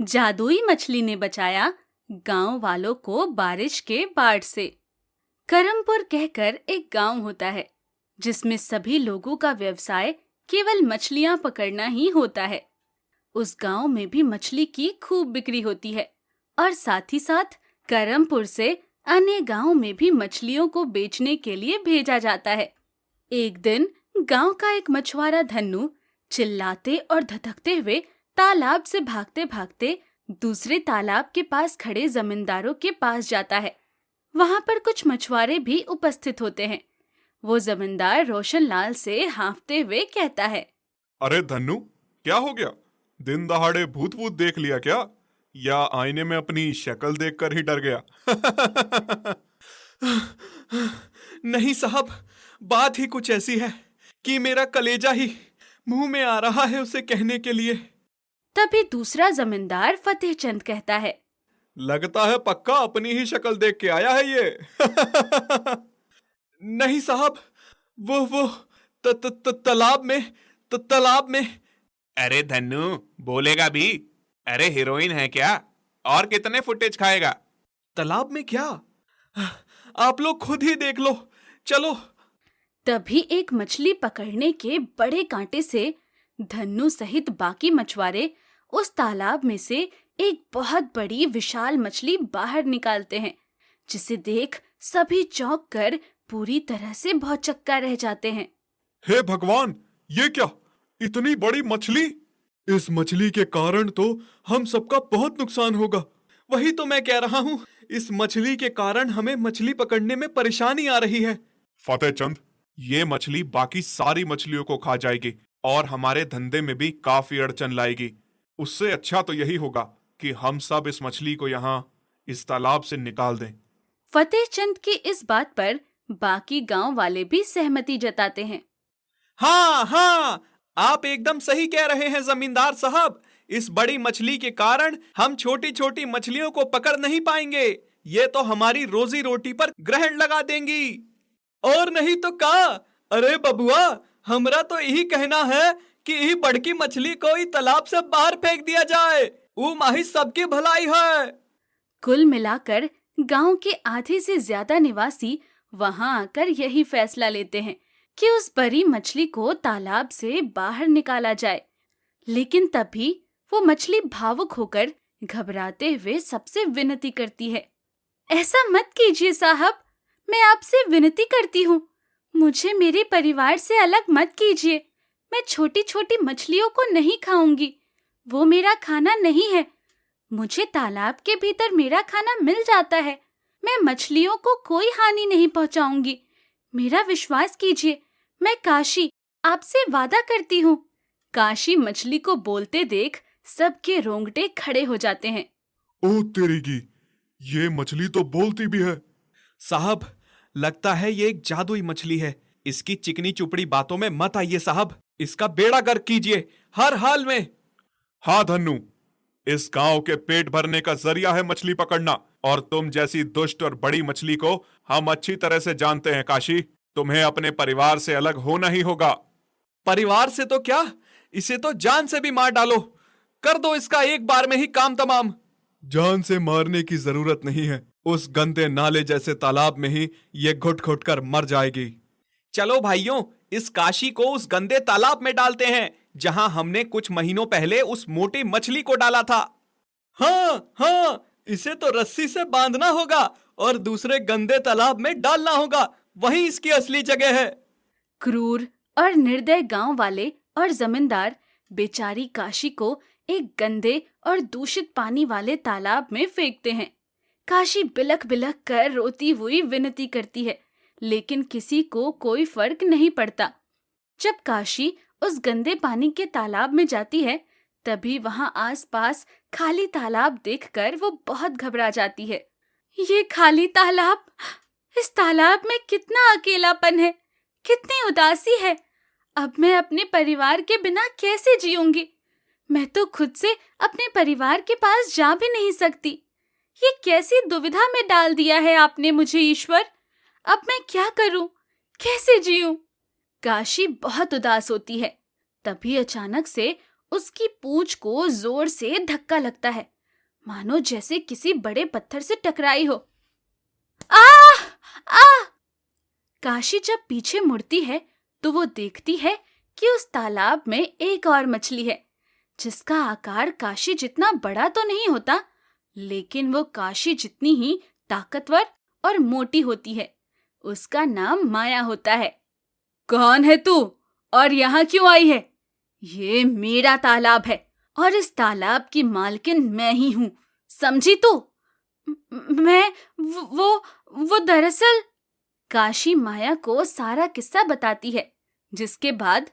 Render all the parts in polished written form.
जादुई मछली ने बचाया गांव वालों को बारिश के बाढ़ से। करमपुर कहकर एक गांव होता है जिसमें सभी लोगों का व्यवसाय केवल मछलियां पकड़ना ही होता है। उस गांव में भी मछली की खूब बिक्री होती है और साथ ही साथ करमपुर से अन्य गांव में भी मछलियों को बेचने के लिए भेजा जाता है। एक दिन गांव का एक मछुआरा धन्नू चिल्लाते और धधकते हुए तालाब से भागते भागते दूसरे तालाब के पास खड़े जमींदारों के पास जाता है। वहां पर कुछ मछुआरे भी उपस्थित होते हैं। वो जमींदार रोशनलाल से हाँफते हुए कहता है, अरे धन्नू, क्या हो गया? दिन दहाड़े भूत वूत देख लिया क्या? या आईने में अपनी शक्ल देखकर ही डर गया? नहीं साहब, बात ही कुछ ऐसी है कि मेरा कलेजा ही मुंह में आ रहा है उसे कहने के लिए। तभी दूसरा जमींदार फतेहचंद कहता है, लगता है पक्का अपनी ही शक्ल देख के आया है ये। नहीं साहब, वो तालाब में। अरे धन्नू, बोलेगा भी? अरे हीरोइन है क्या? और कितने फुटेज खाएगा? तालाब में क्या? आप लोग खुद ही देख लो, चलो। तभी एक मछली पकड़ने के बड़े कांटे से धन्नू सहित बाकी मछुआरे उस तालाब में से एक बहुत बड़ी विशाल मछली बाहर निकालते हैं, जिसे देख सभी चौंक कर पूरी तरह से भौचक्का रह जाते हैं। हे भगवान, ये क्या? इतनी बड़ी मछली! इस मछली के कारण तो हम सबका बहुत नुकसान होगा। वही तो मैं कह रहा हूँ, इस मछली के कारण हमें मछली पकड़ने में परेशानी आ रही है। फतेहचंद, ये मछली बाकी सारी मछलियों को खा जाएगी और हमारे धंधे में भी काफी अड़चन लाएगी। उससे अच्छा तो यही होगा कि हम सब इस मछली को यहाँ इस तालाब से निकाल दें। फतेहचंद की इस बात पर बाकी गांव वाले भी सहमति जताते हैं। हाँ, आप एकदम सही कह रहे हैं जमींदार साहब। इस बड़ी मछली के कारण हम छोटी छोटी मछलियों को पकड़ नहीं पाएंगे। ये तो हमारी रोजी रोटी पर ग्रहण लगा देंगी। और नहीं तो क्या? अरे बबुआ, हमरा तो यही कहना है कि यही बड़की मछली को ही तालाब से बाहर फेंक दिया जाए। वो माही सबकी भलाई है। कुल मिलाकर गांव के आधे से ज्यादा निवासी वहां आकर यही फैसला लेते हैं कि उस बड़ी मछली को तालाब से बाहर निकाला जाए। लेकिन तभी वो मछली भावुक होकर घबराते हुए सबसे विनती करती है, ऐसा मत कीजिए साहब, मैं आपसे विनती करती हूँ, मुझे मेरे परिवार से अलग मत कीजिए। मैं छोटी छोटी मछलियों को नहीं खाऊंगी, वो मेरा खाना नहीं है। मुझे तालाब के भीतर मेरा खाना मिल जाता है। मैं मछलियों को कोई हानि नहीं पहुंचाऊंगी। मेरा विश्वास कीजिए, मैं काशी आपसे वादा करती हूँ। काशी मछली को बोलते देख सबके रोंगटे खड़े हो जाते हैं। ओ तेरीगी, ये मछली तो बोलती भी है। साहब, लगता है ये एक जादुई मछली है। इसकी चिकनी चुपड़ी बातों में मत आइए साहब, इसका बेड़ा गर्क कीजिए हर हाल में। हाँ धन्नू, इस गांव के पेट भरने का जरिया है मछली पकड़ना, और तुम जैसी दुष्ट और बड़ी मछली को हम अच्छी तरह से जानते हैं काशी। तुम्हें अपने परिवार से अलग होना ही होगा। परिवार से तो क्या, इसे तो जान से भी मार डालो। कर दो इसका एक बार में ही काम तमाम। जान से मारने की जरूरत नहीं है, उस गंदे नाले जैसे तालाब में ही ये घुट घुट कर मर जाएगी। चलो भाइयों, इस काशी को उस गंदे तालाब में डालते हैं जहां हमने कुछ महीनों पहले उस मोटी मछली को डाला था। हाँ, इसे तो रस्सी से बांधना होगा और दूसरे गंदे तालाब में डालना होगा, वही इसकी असली जगह है। क्रूर और निर्दय गांव वाले और जमींदार बेचारी काशी को एक गंदे और दूषित पानी वाले तालाब में फेंकते हैं। काशी बिलख बिलख कर रोती हुई विनती करती है, लेकिन किसी को कोई फर्क नहीं पड़ता। जब काशी उस गंदे पानी के तालाब में जाती है, तभी वहां आसपास खाली तालाब देखकर वो बहुत घबरा जाती है। ये खाली तालाब, इस तालाब में कितना अकेलापन है, कितनी उदासी है। अब मैं अपने परिवार के बिना कैसे जीऊंगी? मैं तो खुद से अपने परिवार के पास जा भी नहीं सकती। ये कैसी दुविधा में डाल दिया है आपने मुझे ईश्वर। अब मैं क्या करूं, कैसे जीऊं? काशी बहुत उदास होती है। तभी अचानक से उसकी पूंछ को जोर से धक्का लगता है, मानो जैसे किसी बड़े पत्थर से टकराई हो। आ! आ! काशी जब पीछे मुड़ती है तो वो देखती है कि उस तालाब में एक और मछली है, जिसका आकार काशी जितना बड़ा तो नहीं होता, लेकिन वो काशी जितनी ही ताकतवर और मोटी होती है। उसका नाम माया होता है। कौन है तू और यहाँ क्यों आई है? ये मेरा तालाब है और इस तालाब की मालकिन मैं ही हूँ, समझी तू? मैं वो दरअसल काशी माया को सारा किस्सा बताती है, जिसके बाद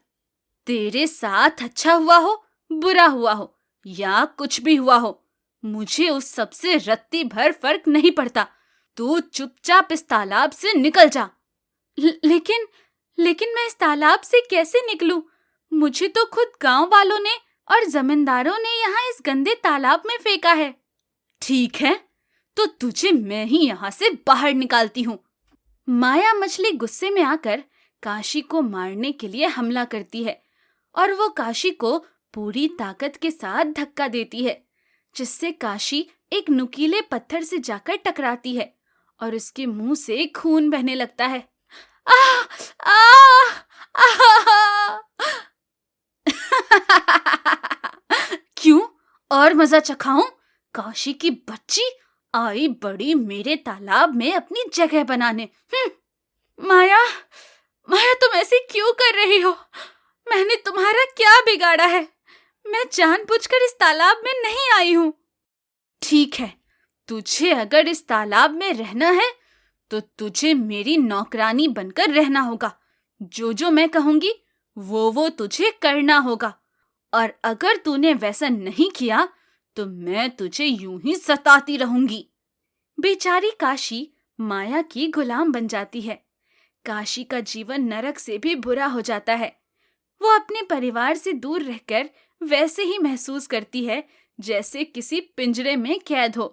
तेरे साथ अच्छा हुआ हो, बुरा हुआ हो या कुछ भी हुआ हो, मुझे उस सबसे रत्ती भर फर्क नहीं पड़ता। तू चुपचाप इस तालाब से निकल जा। लेकिन मैं इस तालाब से कैसे निकलूं? मुझे तो खुद गांव वालों ने और जमींदारों ने यहाँ इस गंदे तालाब में फेंका है। ठीक है, तो तुझे मैं ही यहाँ से बाहर निकालती हूँ। माया मछली गुस्से में आकर काशी को मारने के लिए हमला करती है और वो काशी को पूरी ताकत के साथ धक्का देती है, जिससे काशी एक नुकीले पत्थर से जाकर टकराती है और उसके मुंह से खून बहने लगता है। आ, आ, आ, क्यों और मजा चखाऊं? काशी की बच्ची आई बड़ी मेरे तालाब में अपनी जगह बनाने। माया तुम ऐसे क्यों कर रही हो? मैंने तुम्हारा क्या बिगाड़ा है? मैं जानबूझकर इस तालाब में नहीं आई हूँ। ठीक है, तुझे अगर इस तालाब में रहना है तो तुझे मेरी नौकरानी बनकर रहना होगा। जो मैं कहूंगी वो तुझे करना होगा, और अगर तूने वैसा नहीं किया तो मैं तुझे यूं ही सताती रहूंगी। बेचारी काशी माया की गुलाम बन जाती है। काशी का जीवन नरक से भी बुरा हो जाता है। वो अपने परिवार से दूर रहकर वैसे ही महसूस करती है जैसे किसी पिंजरे में कैद हो।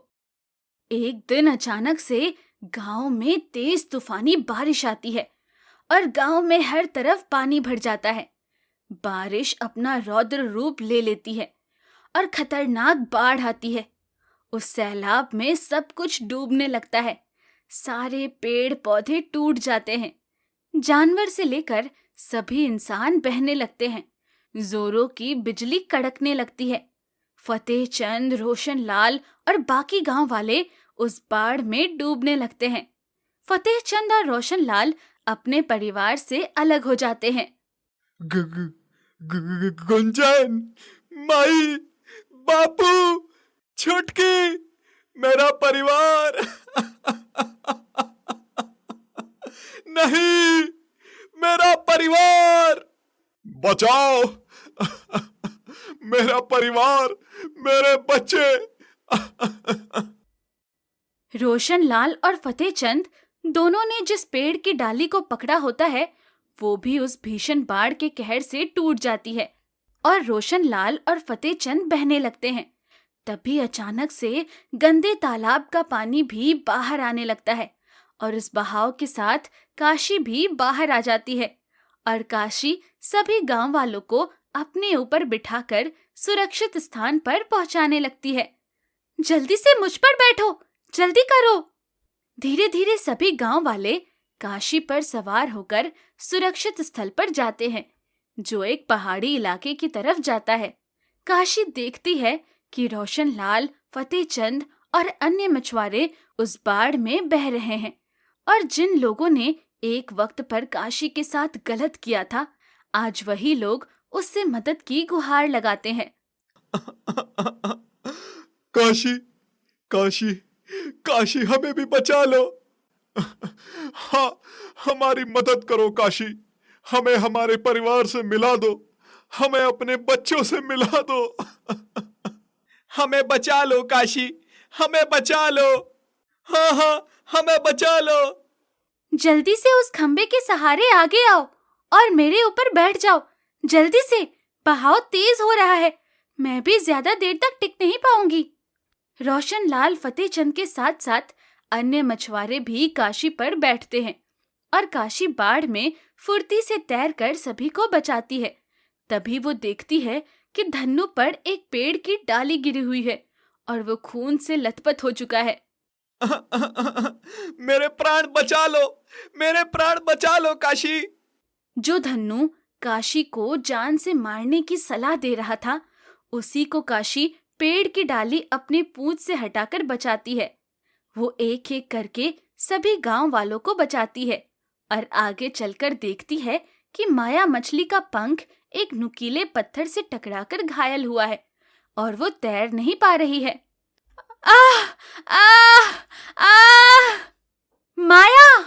एक दिन अचानक से गांव में तेज तूफानी बारिश आती है और गांव में हर तरफ पानी भर जाता है। बारिश अपना रौद्र रूप ले लेती है और खतरनाक बाढ़ आती है। उस सैलाब में सब कुछ डूबने लगता है। सारे पेड़ पौधे टूट जाते हैं। जानवर से लेकर सभी इंसान बहने लगते हैं। जोरों की बिजली कड़कने लगती है। फतेहचंद, रोशनलाल और बाकी गांव वाले उस बाढ़ में डूबने लगते हैं। फतेहचंद और रोशनलाल अपने परिवार से अलग हो जाते हैं। गुंजन, माई, बापू, छुटकी, मेरा परिवार। नहीं, मेरा परिवार बचाओ! मेरा परिवार, मेरे बच्चे! रोशनलाल और फतेहचंद दोनों ने जिस पेड़ की डाली को पकड़ा होता है वो भी उस भीषण बाढ़ के कहर से टूट जाती है और रोशनलाल और फतेहचंद बहने लगते हैं। तभी अचानक से गंदे तालाब का पानी भी बाहर आने लगता है और इस बहाव के साथ काशी भी बाहर आ जाती है और काशी सभी गांव वालों को अपने ऊपर बिठाकर सुरक्षित स्थान पर पहुंचाने लगती है। जल्दी से मुझ पर बैठो, जल्दी करो। धीरे धीरे सभी गांव वाले काशी पर सवार होकर सुरक्षित स्थल पर जाते हैं, जो एक पहाड़ी इलाके की तरफ जाता है। काशी देखती है कि रोशनलाल, फतेहचंद और अन्य मछुआरे उस बाढ़ में बह रहे हैं और जिन लोगों ने एक वक्त पर काशी के साथ गलत किया था, आज वही लोग उससे मदद की गुहार लगाते हैं। काशी, काशी, काशी, हमें भी बचा लो। हाँ, हमारी मदद करो काशी। हमें हमारे परिवार से मिला दो। हमें अपने बच्चों से मिला दो। हमें बचा लो काशी, हमें बचा लो। हाँ हाँ, हमें बचा लो। जल्दी से उस खंबे के सहारे आगे आओ और मेरे ऊपर बैठ जाओ। जल्दी से, बहाव तेज हो रहा है। मैं भी ज्यादा देर तक टिक नहीं पाऊंगी। रोशनलाल, फतेहचंद के साथ साथ अन्य मछुआरे भी काशी पर बैठते हैं और काशी बाढ़ में फुर्ती से तैरकर सभी को बचाती है। तभी वो देखती है कि धन्नू पर एक पेड़ की डाली गिरी हुई है और वो खून से लथपथ हो चुका है। मेरे प्राण बचा लो, मेरे प्राण बचा लो काशी। जो धन्नू काशी को जान से मारने की सलाह दे रहा था, उसी को काशी पेड़ की डाली अपनी पूंछ से हटाकर बचाती है। वो एक एक करके सभी गांव वालों को बचाती है और आगे चलकर देखती है कि माया मछली का पंख एक नुकीले पत्थर से टकराकर घायल हुआ है और वो तैर नहीं पा रही है। आह! आह! आह! माया!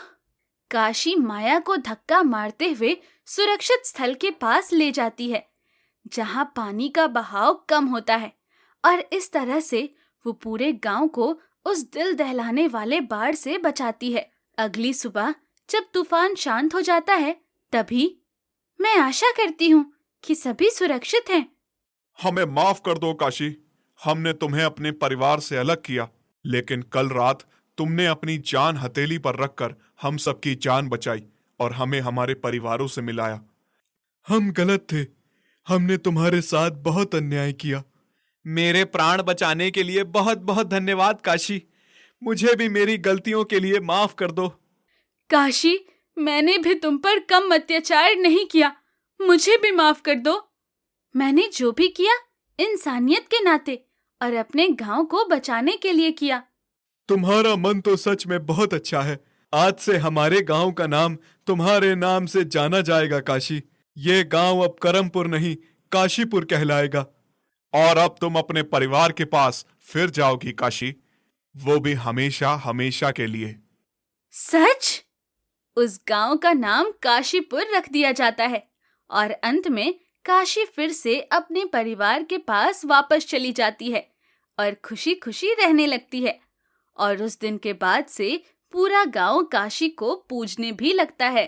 काशी माया को धक्का मारते हुए सुरक्षित स्थल के पास ले जाती है, जहां पानी का बहाव कम होता है, और इस तरह से वो पूरे गांव को उस दिल दहलाने वाले बाढ़ से बचाती है। अगली सुबह जब तूफान शांत हो जाता है, तभी मैं आशा करती हूँ कि सभी सुरक्षित हैं। हमें माफ कर दो काशी, हमने तुम्हें अपने परिवार से अलग किया, लेकिन कल रात तुमने अपनी जान हथेली पर रखकर हम सबकी जान बचाई और हमें हमारे परिवारों से मिलाया। हम गलत थे, हमने तुम्हारे साथ बहुत अन्याय किया। मेरे प्राण बचाने के लिए बहुत बहुत धन्यवाद काशी। मुझे भी मेरी गलतियों के लिए माफ कर दो। काशी, मैंने भी तुम पर कम अत्याचार नहीं किया, मुझे भी माफ कर दो। मैंने जो भी किया इंसानियत के नाते और अपने गांव को बचाने के लिए किया। तुम्हारा मन तो सच में बहुत अच्छा है। आज से हमारे गांव का नाम तुम्हारे नाम से जाना जाएगा काशी। ये गांव अब करमपुर नहीं, काशीपुर कहलाएगा। और अब तुम अपने परिवार के पास फिर जाओगी काशी, वो भी हमेशा हमेशा के लिए। सच? उस गांव का नाम काशीपुर रख दिया जाता है और अंत में काशी फिर से अपने परिवार के पास वापस चली जाती है और खुशी खुशी रहने लगती है। और उस दिन के बाद से पूरा गांव काशी को पूजने भी लगता है।